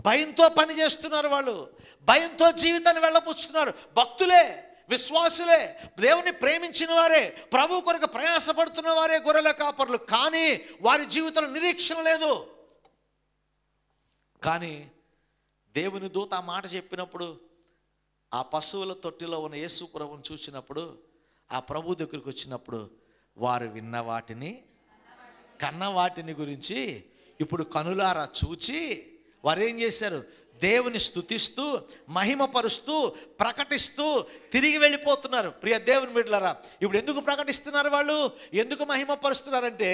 భయంతో పని చేస్తున్నారు వాళ్ళు, భయంతో జీవితాన్ని వెళ్ళపుచ్చుతున్నారు. భక్తులే, విశ్వాసులే, దేవుని ప్రేమించిన వారే, ప్రభు కొరకు ప్రయాసపడుతున్న వారే గొర్రెల కాపర్లు. కానీ వారి జీవితంలో నిరీక్షణ లేదు. కానీ దేవుని దూత ఆ మాట చెప్పినప్పుడు ఆ పశువుల తొట్టిలో ఉన్న యేసు ప్రభువును చూసినప్పుడు, ఆ ప్రభు దగ్గరికి వచ్చినప్పుడు వారు విన్న వాటిని కన్న వాటిని గురించి ఇప్పుడు కనులారా చూచి వారు ఏం చేశారు? దేవుని స్తుతిస్తూ మహిమపరుస్తూ ప్రకటిస్తూ తిరిగి వెళ్ళిపోతున్నారు. ప్రియ దేవుని బిడ్డలారా, ఇప్పుడు ఎందుకు ప్రకటిస్తున్నారు వాళ్ళు? ఎందుకు మహిమపరుస్తున్నారంటే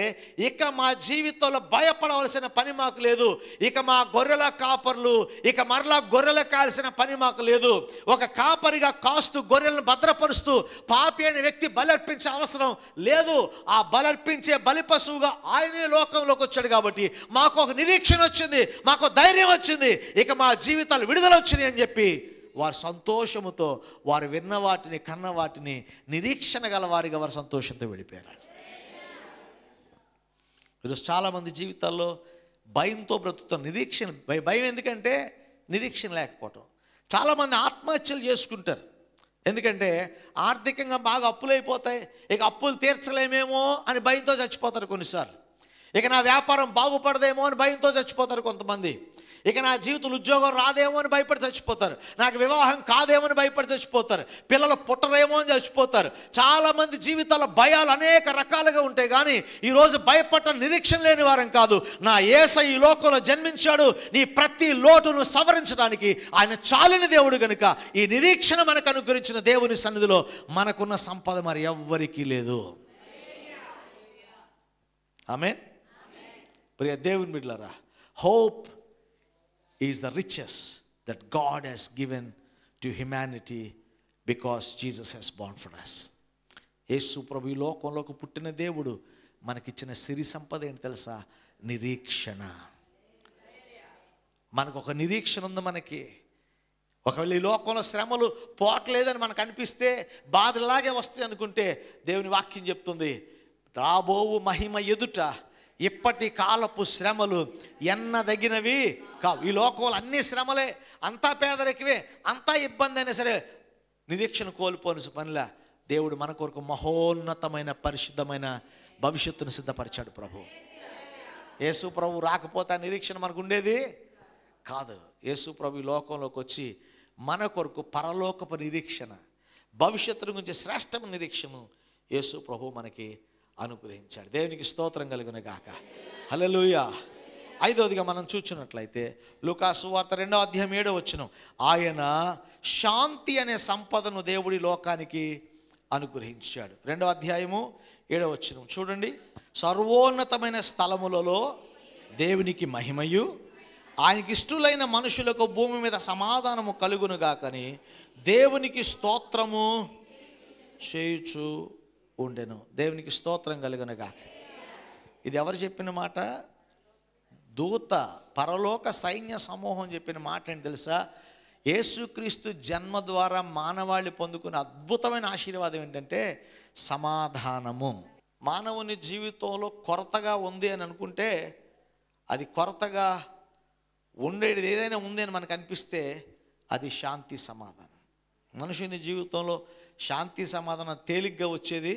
ఇక మా జీవితంలో భయపడవలసిన పని మాకు లేదు. ఇక మా గొర్రెల కాపర్లు ఇక మరలా గొర్రెలు కాల్సిన పని మాకు లేదు. ఒక కాపరిగా కాస్తూ గొర్రెలను భద్రపరుస్తూ పాపి అనే వ్యక్తి బలర్పించే అవసరం లేదు. ఆ బలర్పించే బలి పశువుగా ఆయనే లోకంలోకి వచ్చాడు. కాబట్టి మాకు ఒక నిరీక్షణ వచ్చింది, మాకు ధైర్యం వచ్చింది, ఇక మా జీవితాలు విడుదల వచ్చినాయి అని చెప్పి వారు సంతోషముతో వారు విన్న వాటిని కన్న వాటిని నిరీక్షణ గల వారిగా వారు సంతోషంతో వెళ్ళిపోయారు. ఈరోజు చాలామంది జీవితాల్లో భయంతో బ్రతుకుతాం. నిరీక్షణ భయం ఎందుకంటే నిరీక్షణ లేకపోవటం. చాలామంది ఆత్మహత్యలు చేసుకుంటారు. ఎందుకంటే ఆర్థికంగా బాగా అప్పులైపోతాయి, ఇక అప్పులు తీర్చలేమేమో అని భయంతో చచ్చిపోతారు కొన్నిసార్లు. ఇక నా వ్యాపారం బాగుపడదేమో అని భయంతో చచ్చిపోతారు కొంతమంది. ఇక నా జీవితంలో ఉద్యోగం రాదేమో అని భయపడి చచ్చిపోతారు. నాకు వివాహం కాదేమో అని భయపడి చచ్చిపోతారు. పిల్లలు పుట్టరేమో అని చచ్చిపోతారు. చాలామంది జీవితాల భయాలు అనేక రకాలుగా ఉంటాయి. కానీ ఈరోజు భయపడ్డ నిరీక్షణ లేని వారం కాదు. నా యేసయ్య ఈ లోకంలో జన్మించాడు నీ ప్రతి లోటును సవరించడానికి. ఆయన చాలిన దేవుడు కనుక ఈ నిరీక్షణ మనకు అనుగ్రహించిన దేవుని సన్నిధిలో మనకున్న సంపద మరి ఎవ్వరికీ లేదు. ఆమేన్. ప్రియ దేవుని బిడ్డలారా, hope is the riches that God has given to humanity because Jesus has born for us. యేసు ప్రభు ఈ లోకంలోకి పుట్టిన దేవుడు మనకిచ్చిన సిరి సంపద ఏంటి తెలుసా? నిరీక్షణ. మనకు ఒక నిరీక్షణ ఉంది. మనకి ఒకవేళ ఈ లోకంలో శ్రమలు పోవట్లేదని మనకు అనిపిస్తే, బాధలాగే వస్తాయి అనుకుంటే, దేవుని వాక్యం చెప్తుంది రాబోవు మహిమ ఎదుట ఇప్పటి కాలపు శ్రమలు ఎన్నదగినవి కావు. ఈ లోకంలో అన్ని శ్రమలే, అంతా పేదరికవే, అంతా ఇబ్బంది అయినా సరే నిరీక్షణ కోల్పోని పనిలా దేవుడు మన కొరకు మహోన్నతమైన పరిశుద్ధమైన భవిష్యత్తును సిద్ధపరిచాడు ప్రభు. యేసు ప్రభు రాకపోతే ఆ నిరీక్షణ మనకు ఉండేది కాదు. యేసు ప్రభు ఈ లోకంలోకి వచ్చి మన కొరకు పరలోకపు నిరీక్షణ, భవిష్యత్తు గురించి శ్రేష్టమైన నిరీక్షణ యేసు ప్రభు మనకి అనుగ్రహించాడు. దేవునికి స్తోత్రం కలుగును గాక. హల్లెలూయా. 5వదిగా మనం చూచినట్లయితే లూకా సువార్త 2వ అధ్యాయం 7వ వచనం, ఆయన శాంతి అనే సంపదను దేవుడి లోకానికి అనుగ్రహించాడు. 2వ అధ్యాయము 7వ వచనం చూడండి. సర్వోన్నతమైన స్థలములలో దేవునికి మహిమయు, ఆయనకి ఇష్టలైన మనుషులకు భూమి మీద సమాధానము కలుగును గాకని దేవునికి స్తోత్రము చేయుచు ఉండెను. దేవునికి స్తోత్రం కలుగును గాక. ఇది ఎవరు చెప్పిన మాట? దూత, పరలోక సైన్య సమూహం చెప్పిన మాట ఏంటి తెలుసా? యేసుక్రీస్తు జన్మ ద్వారా మానవాళి పొందుకున్న అద్భుతమైన ఆశీర్వాదం ఏంటంటే సమాధానము. మానవుని జీవితంలో కొరతగా ఉంది అని అనుకుంటే, అది కొరతగా ఉండేది ఏదైనా ఉంది అని మనకు అనిపిస్తే అది శాంతి సమాధానం. మనుషుని జీవితంలో శాంతి సమాధానం తేలిగ్గా వచ్చేది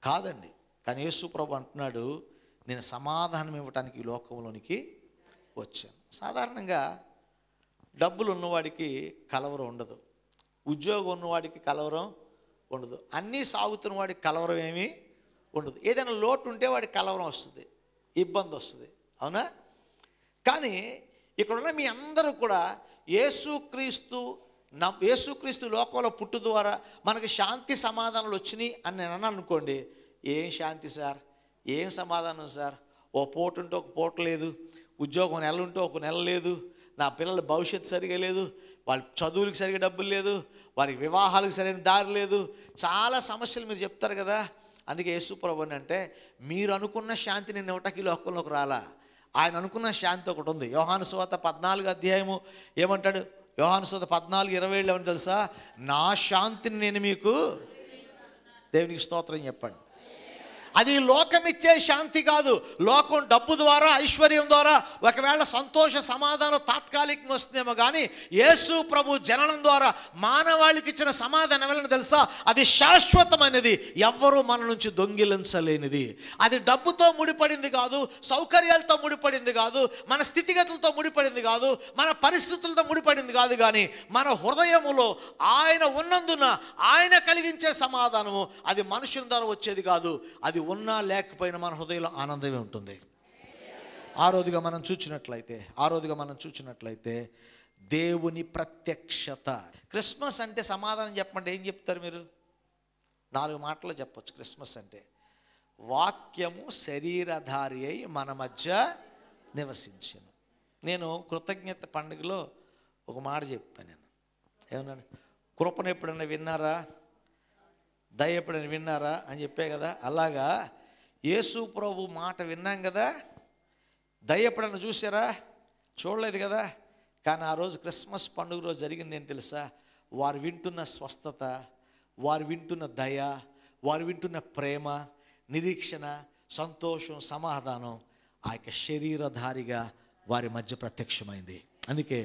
కాదండి. కానీ యేసు ప్రభు అంటున్నాడు, నేను సమాధానం ఇవ్వటానికి ఈ లోకంలోనికి వచ్చాను. సాధారణంగా డబ్బులు ఉన్నవాడికి కలవరం ఉండదు, ఉద్యోగం ఉన్నవాడికి కలవరం ఉండదు, అన్నీ సాగుతున్న వాడికి కలవరం ఏమీ ఉండదు. ఏదైనా లోటు ఉంటే వాడికి కలవరం వస్తుంది, ఇబ్బంది వస్తుంది. అవునా? కానీ ఇక్కడున్న మీ అందరూ కూడా యేసుక్రీస్తు లోకంలో పుట్టు ద్వారా మనకు శాంతి సమాధానాలు వచ్చినాయి అని నేను అన్నాను అనుకోండి. ఏం శాంతి సార్, ఏం సమాధానం సార్? ఓ పూట ఉంటే ఒక పూట లేదు, ఉద్యోగం నెల ఉంటే ఒక నెల లేదు, నా పిల్లల భవిష్యత్తు సరిగా లేదు, వాళ్ళ చదువులకు సరిగా డబ్బులు లేదు, వారికి వివాహాలకు సరైన దారి లేదు, చాలా సమస్యలు మీరు చెప్తారు కదా. అందుకే యేసు ప్రభువుని అంటే, మీరు అనుకున్న శాంతి నేను ఇవ్వటానికి ఈ లోకంలోకి రాలా, ఆయన అనుకున్న శాంతి ఒకటి ఉంది. యోహాను సువార్త 14వ అధ్యాయము ఏమంటాడు? యోహాను సువార్త 14:27 ఏమని తెలుసా? నా శాంతిని నేను మీకు, దేవునికి స్తోత్రం చెప్పండి. అది లోకం ఇచ్చే శాంతి కాదు. లోకం డబ్బు ద్వారా, ఐశ్వర్యం ద్వారా ఒకవేళ సంతోష సమాధానం తాత్కాలికంగా వస్తుందేమో, కానీ యేసు ప్రభు జననం ద్వారా మానవాళికి ఇచ్చిన సమాధానం ఎవరైనా తెలుసా? అది శాశ్వతమైనది, ఎవ్వరూ మన నుంచి దొంగిలించలేనిది. అది డబ్బుతో ముడిపడింది కాదు, సౌకర్యాలతో ముడిపడింది కాదు, మన స్థితిగతులతో ముడిపడింది కాదు, మన పరిస్థితులతో ముడిపడింది కాదు. కానీ మన హృదయములో ఆయన ఉన్నందున ఆయన కలిగించే సమాధానము అది మనుషుల ద్వారా వచ్చేది కాదు. అది ఉన్నా లేకపోయినా మన హృదయంలో ఆనందమే ఉంటుంది. ఆరోదిగా మనం చూచినట్లయితే దేవుని ప్రత్యక్షత. క్రిస్మస్ అంటే సమాధానం చెప్పండి, ఏం చెప్తారు మీరు? 4 మాటలు చెప్పచ్చు. క్రిస్మస్ అంటే వాక్యము శరీరధారి అయి మన మధ్య నివసించెను. నేను కృతజ్ఞత పండుగలో ఒక మాట చెప్పాను. నేను ఏమన్నాను? కృపను ఎప్పుడైనా విన్నారా, దయ ఎప్పుడైనా విన్నారా అని చెప్పే కదా. అలాగా యేసు ప్రభు మాట విన్నాం కదా, దయ ఎప్పుడైనా చూసారా? చూడలేదు కదా. కానీ ఆ రోజు క్రిస్మస్ పండుగ రోజు జరిగింది ఏంటి తెలుసా? వారు వింటున్న స్వస్థత, వారు వింటున్న దయ, వారు వింటున్న ప్రేమ, నిరీక్షణ, సంతోషం, సమాధానం ఆ యొక్క శరీరధారిగా వారి మధ్య ప్రత్యక్షమైంది. అందుకే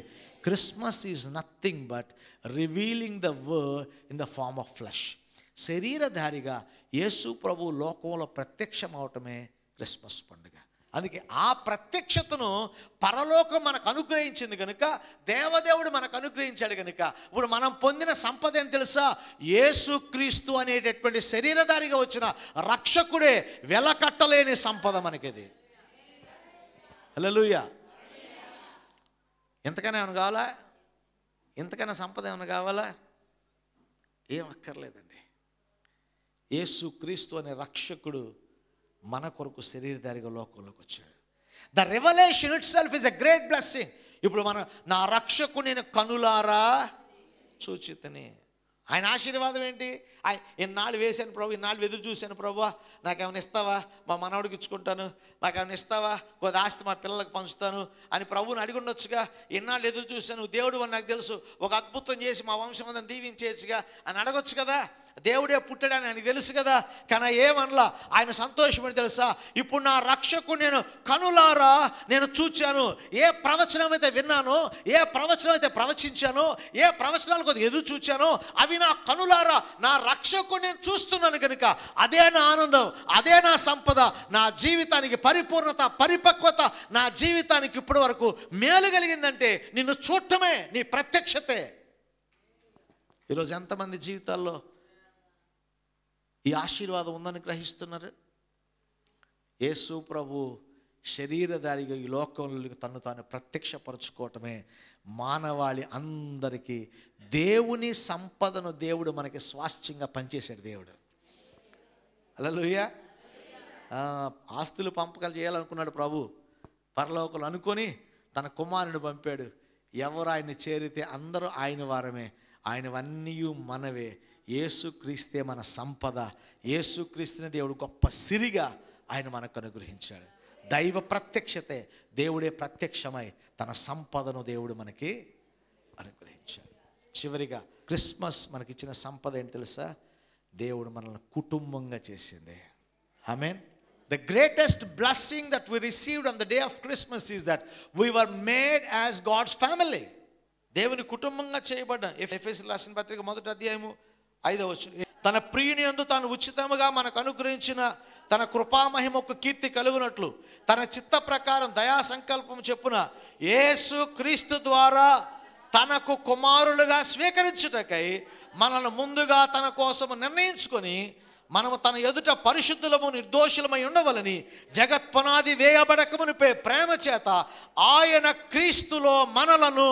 Christmas is nothing but revealing the word in the form of flesh. శరీరధారిగా యేసు ప్రభు లోకంలో ప్రత్యక్షం అవటమే క్రిస్మస్ పండుగ. అందుకే ఆ ప్రత్యక్షతను పరలోకం మనకు అనుగ్రహించింది కనుక, దేవదేవుడు మనకు అనుగ్రహించాడు కనుక, ఇప్పుడు మనం పొందిన సంపద ఏం తెలుసా? యేసుక్రీస్తు అనేటటువంటి శరీరధారిగా వచ్చిన రక్షకుడే వెలకట్టలేని సంపద మనకిది. హల్లెలూయా. ఎంతకైనా ఏమైనా కావాలా? ఎంతకైనా సంపద ఏమైనా కావాలా? ఏం అక్కర్లేదండి. యేసుక్రీస్తు అనే రక్షకుడు మన కొరకు శరీరధారిగా లోకంలోకి వచ్చాడు. The revolution it self is a great blessing. ఇప్పుడు నా రక్షకుడు నేను కనులారా చూచితని. ఆయన ఆశీర్వాదం ఏంటి? ఇన్నాళ్ళు వేశాను ప్రభు, ఇన్నాళ్ళు ఎదురు చూశాను ప్రభు, నాకేమైనా ఇస్తావా, మా మనవడికి ఇచ్చుకుంటాను, నాకేమైనా ఇస్తావా, కొద్ది ఆస్తి మా పిల్లలకు పంచుతాను అని ప్రభువుని అడిగి ఉండొచ్చుగా. ఇన్నాళ్ళు ఎదురు చూశాను, దేవుడు అని నాకు తెలుసు, ఒక అద్భుతం చేసి మా వంశం అంతా దీవించేయచ్చుగా అని అడగొచ్చు కదా. దేవుడే పుట్టాడని ఆయనకు తెలుసు కదా. కానీ ఏమనలా. ఆయన సంతోషమని తెలుసా? ఇప్పుడు నా రక్షకుడు నేను కనులారా నేను చూచాను. ఏ ప్రవచనం అయితే విన్నానో, ఏ ప్రవచనం అయితే ప్రవచించానో, ఏ ప్రవచనాలు కొద్దిగా ఎదురు చూచానో, అవి నా కనులారా నా రక్షకుడు నేను చూస్తున్నాను కనుక అదే నా ఆనందం, అదే నా సంపద, నా జీవితానికి పరిపూర్ణత, పరిపక్వత, నా జీవితానికి ఇప్పటి వరకు మేలు కలిగిందంటే నిన్ను చూడటమే, నీ ప్రత్యక్షతే. ఈరోజు ఎంతమంది జీవితాల్లో ఈ ఆశీర్వాదం ఉందని గ్రహిస్తున్నారు? యేసు ప్రభు శరీరధారిగా ఈ లోకంలో తను తాను ప్రత్యక్షపరచుకోవటమే మానవాళి అందరికీ దేవుని సంపదను దేవుడు మనకి స్వాస్థ్యంగా పనిచేశాడు దేవుడు. హల్లెలూయా. ఆస్తులు పంపకాలు చేయాలనుకున్నాడు ప్రభు, పరలోకలు అనుకొని తన కుమారుని పంపాడు. ఎవరు ఆయన్ని చేరితే అందరూ ఆయన వారమే, ఆయనవన్నీ మనవే. యేసుక్రీస్తే మన సంపద. యేసుక్రీస్తుని దేవుడు గొప్ప సిరిగా ఆయన మనకు అనుగ్రహించాడు. దైవ ప్రత్యక్షతే, దేవుడే ప్రత్యక్షమై తన సంపదను దేవుడు మనకి అనుగ్రహించాడు. చివరిగా క్రిస్మస్ మనకిచ్చిన సంపద ఏంటి తెలుసా? దేవుడు మనల్ని కుటుంబంగా చేసింది. ఆమేన్. The greatest blessing that we received on the day of Christmas is that we were made as God's family. దేవుని కుటుంబంగా చేయబడ్డాం. ఎఫెసీయులకు రాసిన పత్రిక 1వ అధ్యాయము 5వ వచనం, తన ప్రియుని యందు తాను ఉచితముగా మనకు అనుగ్రహించిన తన కృపామహిమకు కీర్తి కలుగునట్లు తన చిత్త ప్రకారం దయా సంకల్పం చెప్పున యేసు క్రీస్తు ద్వారా తనకు కుమారులుగా స్వీకరించుటకై మనల్ని ముందుగా తన కోసం నిర్ణయించుకొని మనము తన ఎదుట పరిశుద్ధులము నిర్దోషులమై ఉండవలని జగత్పునాది వేయబడకమునిపై ప్రేమ చేత ఆయన క్రీస్తులో మనలను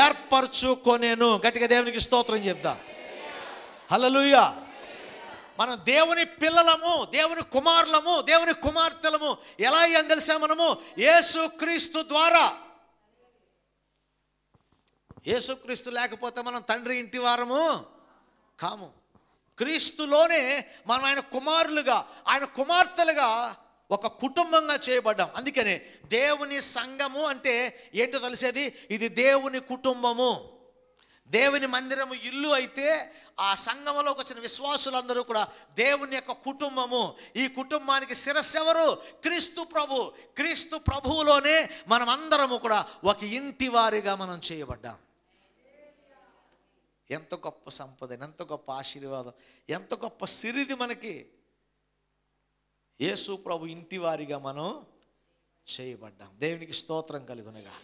ఏర్పరచుకొనెను. గట్టిగా దేవునికి స్తోత్రం చెప్దాం. హల్లెలూయా. మనం దేవుని పిల్లలము, దేవుని కుమారులము, దేవుని కుమార్తెలము. ఎలా అని తెలుసా? మనము యేసుక్రీస్తు ద్వారా. యేసుక్రీస్తు లేకపోతే మనం తండ్రి ఇంటి వారము కాము. క్రీస్తులోనే మనం ఆయన కుమారులుగా, ఆయన కుమార్తెలుగా ఒక కుటుంబంగా చేయబడ్డాం. అందుకనే దేవుని సంఘము అంటే ఏంటో తెలిసేది, ఇది దేవుని కుటుంబము. దేవుని మందిరము ఇల్లు అయితే ఆ సంఘములోకి వచ్చిన విశ్వాసులందరూ కూడా దేవుని యొక్క కుటుంబము. ఈ కుటుంబానికి శిరస్సు ఎవరు? క్రీస్తు ప్రభు. క్రీస్తు ప్రభువులోనే మనం అందరము కూడా ఒక ఇంటి వారిగా మనం చేయబడ్డాం. ఎంత గొప్ప సంపద, ఎంత గొప్ప ఆశీర్వాదం, ఎంత గొప్ప సిరిది మనకి. యేసు ప్రభు ఇంటి వారిగా మనం చేయబడ్డాం. దేవునికి స్తోత్రం కలుగునుగా.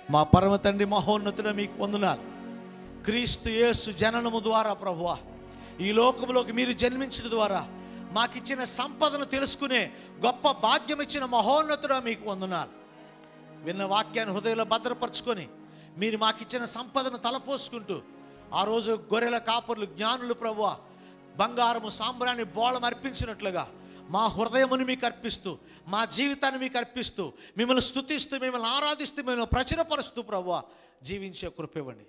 మా పరమ తండ్రి మహోన్నతుడ మీకు వందనాలు. క్రీస్తు యేసు జననము ద్వారా ప్రభువా ఈ లోకంలోకి మీరు జన్మించడం ద్వారా మాకిచ్చిన సంపదను తెలుసుకునే గొప్ప భాగ్యం ఇచ్చిన మహోన్నతుడా మీకు వందనాలు. విన్న వాక్యాన్ని హృదయంలో భద్రపరచుకొని మీరు మాకిచ్చిన సంపదను తలపోసుకుంటూ ఆ రోజు గొర్రెల కాపరులు జ్ఞానులు ప్రభువా బంగారము సాంబ్రాన్ని బోళం అర్పించినట్లుగా మా హృదయముని మీకు అర్పిస్తూ, మా జీవితాన్ని మీకు అర్పిస్తూ, మిమ్మల్ని స్తుతిస్తూ, మిమ్మల్ని ఆరాధిస్తూ, మిమ్మల్ని ప్రచురపరుస్తూ ప్రభువా జీవించే కృప ఇవ్వండి.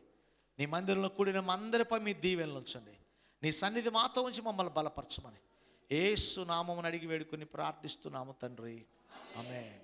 నీ మందిరంలో కూడిన మా అందరిపై మీ దీవెనలు ఉంచండి. నీ సన్నిధి మాతో ఉంచి మమ్మల్ని బలపరచమని యేసు నామమున అడిగి వేడుకొని ప్రార్థిస్తున్నాము తండ్రి. ఆమేన్.